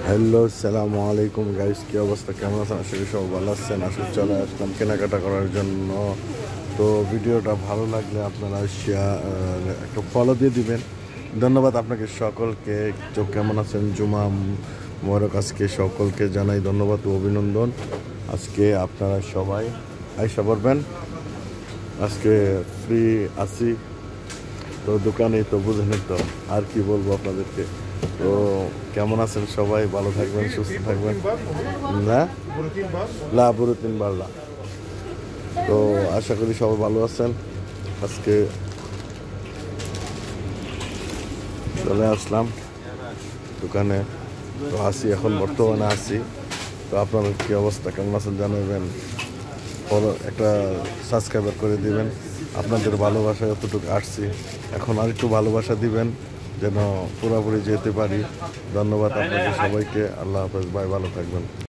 Hello, আসসালামু আলাইকুম guys, কি অবস্থা, কেমন আছেন? আশা করি সব ভালো আছেন। আসলে চলে আসলাম কেনাকাটা করার জন্য। তো ভিডিওটা ভালো লাগলে আপনারা একটা ফলো দিয়ে দিবেন। ধন্যবাদ আপনাকে সকলকে। তো কেমন আছেন? জুমা মোবারক আজকে সকলকে জানাই ধন্যবাদ ও অভিনন্দন। আজকে আপনারা সবাই আইসা পড়বেন। আজকে ফ্রি আছি, তো দোকানে তো বুঝেন তো, আর কি বলবো আপনাদেরকে। তো কেমন আছেন সবাই? ভালো থাকবেন, সুস্থ থাকবেন। না বুড়ো 3 বার লা। তো আশা করি সবাই ভালো আছেন। আজকে চলে আসলাম দোকানে, তো আসি, এখন বর্তমানে আসি। তো আপনাদের কি অবস্থা, কেমন আছেন জানাবেন। ফলো একটা সাবস্ক্রাইবার করে দিবেন। আপনাদের ভালোবাসা এতটুকু আসছি, এখন আর একটু ভালোবাসা দিবেন যেন পুরোপুরি যেতে পারি। ধন্যবাদ আপনাদের সবাইকে। আল্লাহ হাফেজ, ভাই, ভালো থাকবেন।